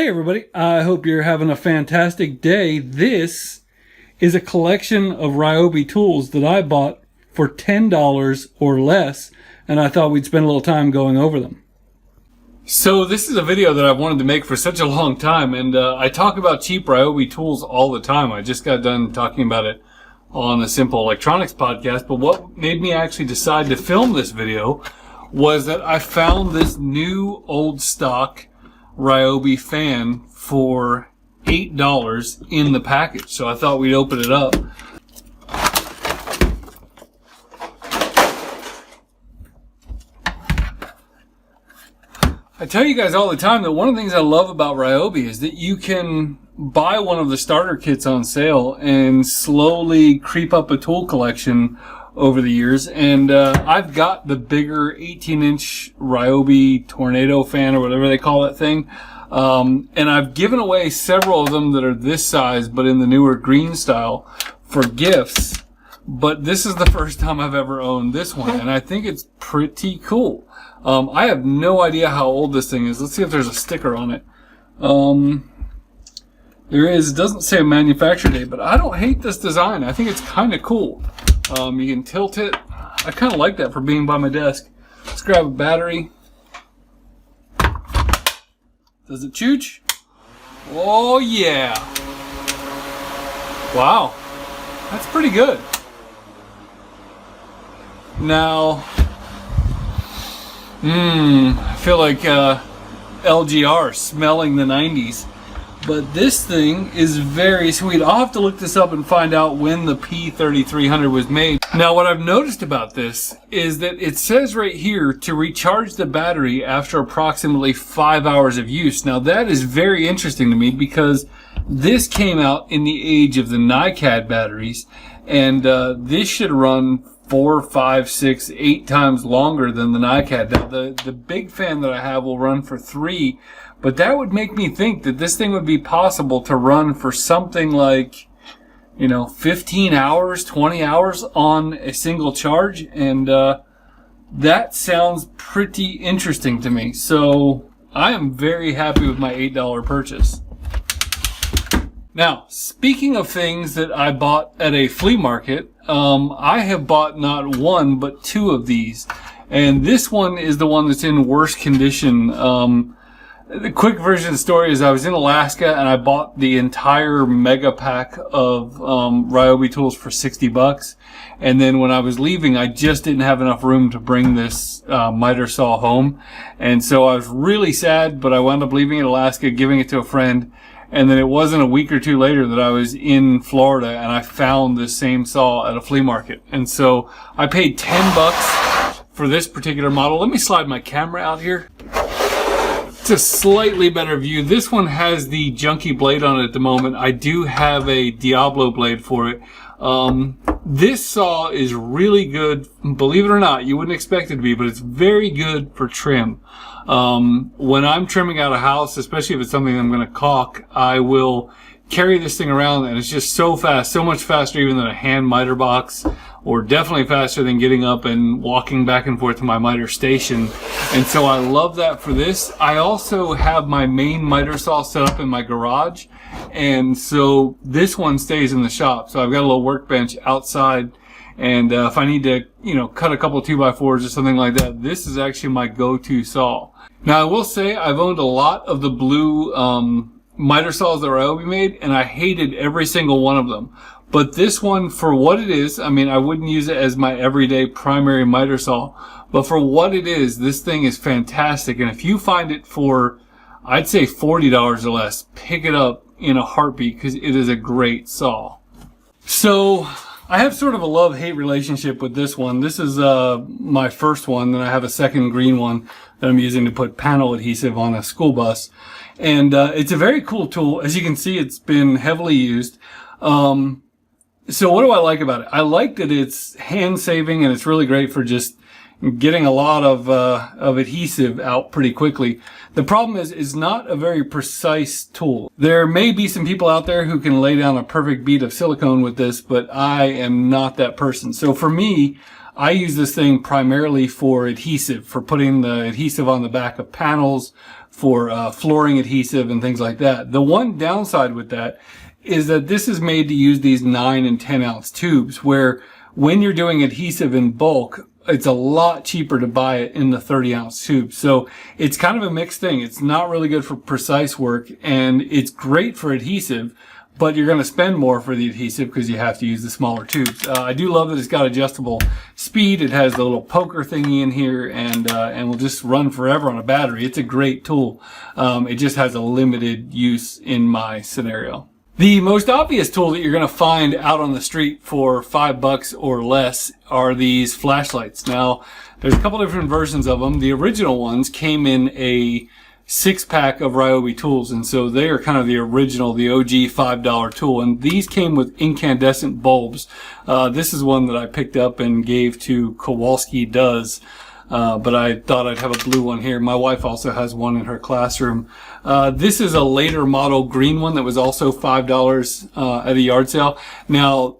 Hey everybody, I hope you're having a fantastic day. This is a collection of Ryobi tools that I bought for $10 or less, and I thought we'd spend a little time going over them. So this is a video that I've wanted to make for such a long time, and I talk about cheap Ryobi tools all the time. I just got done talking about it on a Simple Electronics podcast, but what made me actually decide to film this video was that I found this new old stock Ryobi fan for $8 in the package. So I thought we'd open it up. I tell you guys all the time that one of the things I love about Ryobi is that you can buy one of the starter kits on sale and slowly creep up a tool collection over the years. And I've got the bigger 18-inch Ryobi tornado fan, or whatever they call that thing. And I've given away several of them that are this size, but in the newer green style, for gifts. But this is the first time I've ever owned this one, and I think it's pretty cool. I have no idea how old this thing is. Let's see if there's a sticker on it. There is. It doesn't say a manufacture date, but I don't hate this design. I think it's kind of cool. You can tilt it. I kind of like that for being by my desk. Let's grab a battery. Does it chooch? Oh yeah. Wow. That's pretty good. Now, I feel like LGR smelling the 90s. But this thing is very sweet. I'll have to look this up and find out when the P3300 was made. Now, what I've noticed about this is that it says right here to recharge the battery after approximately 5 hours of use. Now, that is very interesting to me because this came out in the age of the NiCad batteries, and this should run 4, 5, 6, 8 times longer than the NiCad. Now, the big fan that I have will run for 3, but that would make me think that this thing would be possible to run for something like, 15 hours, 20 hours on a single charge, and that sounds pretty interesting to me. So I am very happy with my $8 purchase. Now, speaking of things that I bought at a flea market, I have bought not one, but 2 of these. And this one is the one that's in worse condition. The quick version of the story is I was in Alaska and I bought the entire mega pack of Ryobi tools for $60. And then when I was leaving, I just didn't have enough room to bring this miter saw home. And so I was really sad, but I wound up leaving in Alaska, giving it to a friend. And then it wasn't a week or 2 later that I was in Florida and I found this same saw at a flea market. And so I paid $10 for this particular model. Let me slide my camera out here. It's a slightly better view. This one has the junky blade on it at the moment. I do have a Diablo blade for it. This saw is really good. Believe it or not, you wouldn't expect it to be, but it's very good for trim. When I'm trimming out a house, especially if it's something I'm going to caulk, I will carry this thing around, and it's just so fast, so much faster even than a hand miter box, or definitely faster than getting up and walking back and forth to my miter station. And so I love that for this. I also have my main miter saw set up in my garage, and so this one stays in the shop. So I've got a little workbench outside, and if I need to, cut a couple 2x4s or something like that, this is actually my go-to saw. Now, I will say I've owned a lot of the blue miter saws that Ryobi made, and I hated every single one of them. But this one, for what it is, I wouldn't use it as my everyday primary miter saw, but for what it is, this thing is fantastic. And if you find it for, I'd say $40 or less, pick it up in a heartbeat because it is a great saw. So I have sort of a love-hate relationship with this one. This is my first one, then I have a second green one that I'm using to put panel adhesive on a school bus. And it's a very cool tool. As you can see, it's been heavily used. So what do I like about it? I like that it's hand-saving, and it's really great for just getting a lot of adhesive out pretty quickly. The problem is it's not a very precise tool. There may be some people out there who can lay down a perfect bead of silicone with this, but I am not that person. So for me, I use this thing primarily for adhesive, for putting the adhesive on the back of panels, for flooring adhesive and things like that. The one downside with that is that this is made to use these 9 and 10 ounce tubes, where when you're doing adhesive in bulk, it's a lot cheaper to buy it in the 30 ounce tube. So it's kind of a mixed thing. It's not really good for precise work, and it's great for adhesive, but you're going to spend more for the adhesive because you have to use the smaller tubes. I do love that it's got adjustable speed. It has the little poker thingy in here, and will just run forever on a battery. It's a great tool. It just has a limited use in my scenario. The most obvious tool that you're going to find out on the street for $5 or less are these flashlights. Now, there's a couple different versions of them. The original ones came in a 6-pack of Ryobi tools, and so they are kind of the original, the OG $5 tool. And these came with incandescent bulbs. This is one that I picked up and gave to Kowalski Does. But I thought I'd have a blue one here. My wife also has one in her classroom. This is a later model green one that was also $5 at a yard sale. Now,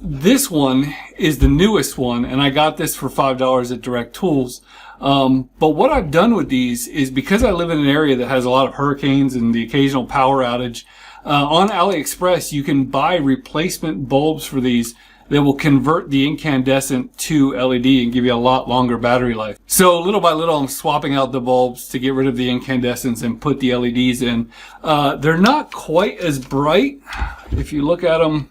this one is the newest one, and I got this for $5 at Direct Tools. But what I've done with these is, because I live in an area that has a lot of hurricanes and the occasional power outage, on AliExpress you can buy replacement bulbs for these that will convert the incandescent to LED and give you a lot longer battery life. So little by little, I'm swapping out the bulbs to get rid of the incandescents and put the LEDs in. They're not quite as bright. If you look at them,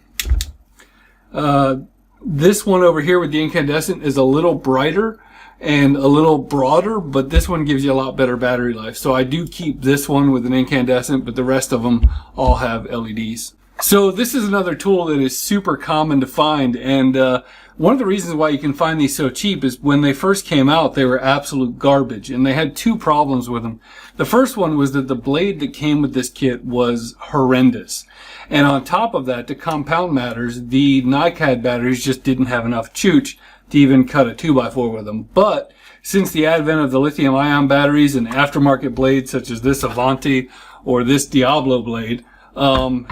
this one over here with the incandescent is a little brighter and a little broader, but this one gives you a lot better battery life. So I do keep this one with an incandescent, but the rest of them all have LEDs. So this is another tool that is super common to find, and one of the reasons why you can find these so cheap is when they first came out, they were absolute garbage, and they had 2 problems with them. The first one was that the blade that came with this kit was horrendous. And on top of that, to compound matters, the NiCad batteries just didn't have enough chooch to even cut a 2x4 with them. But since the advent of the lithium-ion batteries and aftermarket blades such as this Avanti or this Diablo blade,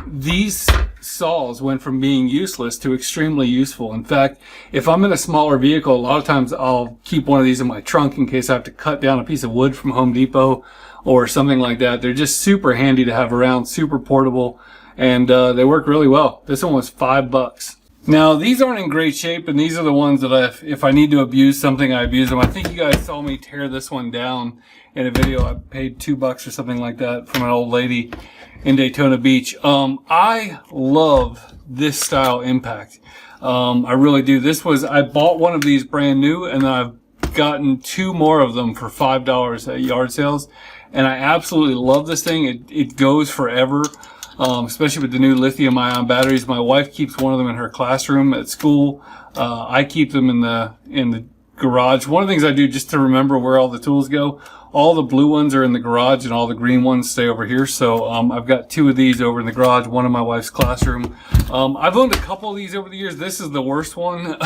these saws went from being useless to extremely useful. In fact, if I'm in a smaller vehicle, a lot of times I'll keep one of these in my trunk in case I have to cut down a piece of wood from Home Depot or something like that. They're just super handy to have around, super portable, and they work really well. This one was $5. Now, these aren't in great shape, and these are the ones that if I need to abuse something, I abuse them. I think you guys saw me tear this one down in a video. I paid $2 or something like that from an old lady in Daytona Beach. I love this style impact. I really do. I bought one of these brand new, and then I've gotten 2 more of them for $5 at yard sales, and I absolutely love this thing. It goes forever. Especially with the new lithium-ion batteries. My wife keeps one of them in her classroom at school. I keep them in the garage. One of the things I do just to remember where all the tools go, all the blue ones are in the garage and all the green ones stay over here. So I've got 2 of these over in the garage, one in my wife's classroom. I've owned a couple of these over the years. This is the worst one.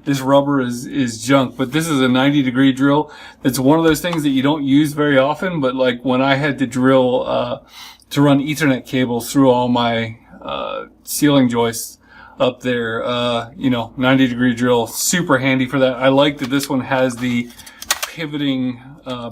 This rubber is junk, but this is a 90-degree drill. It's one of those things that you don't use very often, but like when I had to drill to run Ethernet cables through all my ceiling joists up there, 90-degree drill, super handy for that. I like that this one has the pivoting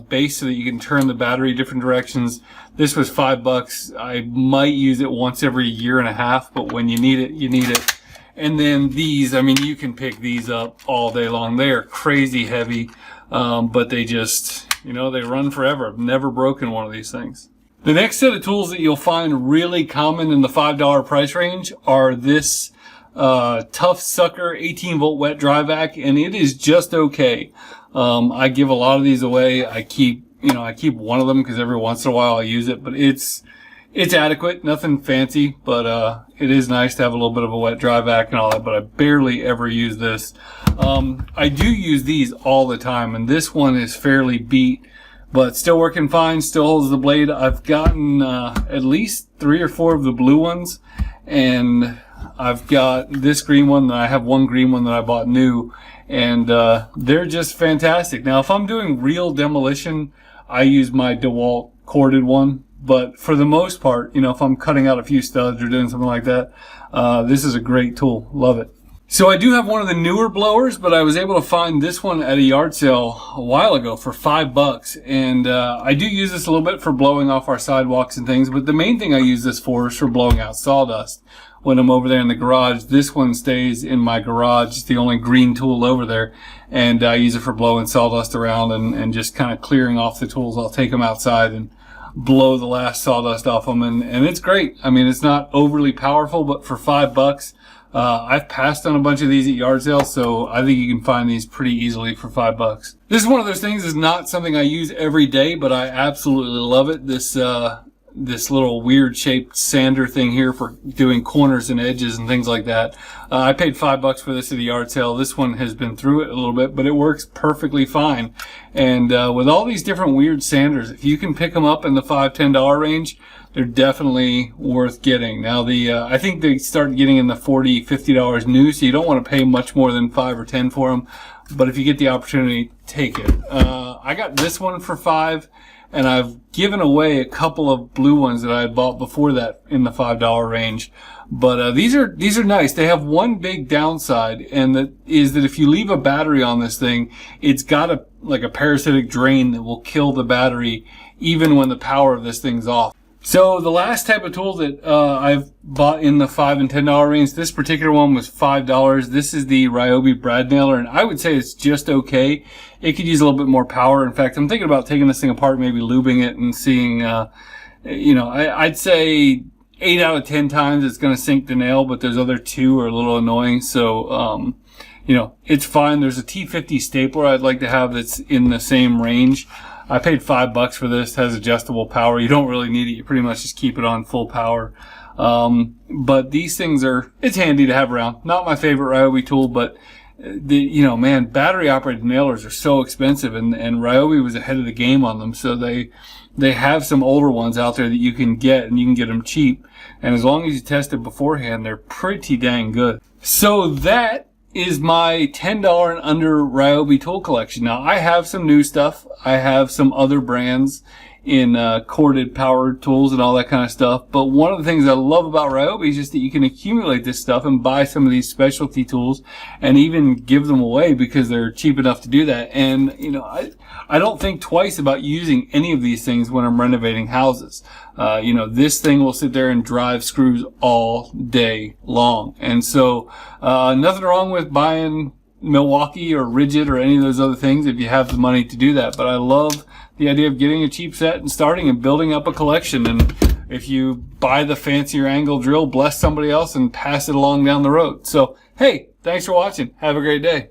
base so that you can turn the battery different directions. This was $5. I might use it once every year and a half, but when you need it, you need it. And then these, I mean, you can pick these up all day long. They are crazy heavy, but they just, they run forever. I've never broken one of these things. The next set of tools that you'll find really common in the $5 price range are this Tough Sucker 18-volt wet dry vac, and it is just okay. I give a lot of these away. I keep one of them because every once in a while I use it, but it's adequate, nothing fancy, but it is nice to have a little bit of a wet dry vac and all that, but I barely ever use this. I do use these all the time, and this one is fairly beat, but still working fine, still holds the blade. I've gotten at least 3 or 4 of the blue ones, and I've got this green one, and I have one green one that I bought new, and they're just fantastic. Now, if I'm doing real demolition, I use my DeWalt corded one, but for the most part, if I'm cutting out a few studs or doing something like that, this is a great tool. Love it. So I do have one of the newer blowers, but I was able to find this one at a yard sale a while ago for $5. And I do use this a little bit for blowing off our sidewalks and things, but the main thing I use this for is for blowing out sawdust. When I'm over there in the garage, this one stays in my garage. It's the only green tool over there. And I use it for blowing sawdust around and just kind of clearing off the tools. I'll take them outside and blow the last sawdust off them. And it's great. I mean, it's not overly powerful, but for $5, I've passed on a bunch of these at yard sales, so I think you can find these pretty easily for $5. This is one of those things is not something I use every day, but I absolutely love it. This little weird shaped sander thing here for doing corners and edges and things like that. I paid $5 for this at a yard sale. This one has been through it a little bit, but it works perfectly fine. And with all these different weird sanders, if you can pick them up in the $5, $10 range, they're definitely worth getting. Now I think they start getting in the $40, $50 new, so you don't want to pay much more than $5 or $10 for them. But if you get the opportunity, take it. I got this one for $5, and I've given away a couple of blue ones that I had bought before that in the $5 range. But these are nice. They have one big downside, and that is that if you leave a battery on this thing, it's got a parasitic drain that will kill the battery even when the power of this thing's off. So the last type of tool that I've bought in the $5 and $10 range, this particular one was $5. This is the Ryobi brad nailer, and I would say it's just okay. It could use a little bit more power. In fact, I'm thinking about taking this thing apart, maybe lubing it and seeing, I'd say 8 out of 10 times it's going to sink the nail, but those other 2 are a little annoying. So, it's fine. There's a T50 stapler I'd like to have that's in the same range. I paid $5 for this. It has adjustable power. You don't really need it. You pretty much just keep it on full power. But these things it's handy to have around. Not my favorite Ryobi tool, but battery operated nailers are so expensive, and Ryobi was ahead of the game on them. So they have some older ones out there that you can get, and you can get them cheap. And as long as you test it beforehand, they're pretty dang good. So that is my $10 and under Ryobi tool collection. Now, I have some new stuff. I have some other brands in corded power tools and all that kind of stuff. But one of the things I love about Ryobi is just that you can accumulate this stuff and buy some of these specialty tools and even give them away because they're cheap enough to do that. And, I don't think twice about using any of these things when I'm renovating houses. This thing will sit there and drive screws all day long. And so, nothing wrong with buying Milwaukee or Rigid or any of those other things if you have the money to do that. But I love the idea of getting a cheap set and starting and building up a collection. And if you buy the fancier angle drill, bless somebody else and pass it along down the road. So, hey, thanks for watching. Have a great day.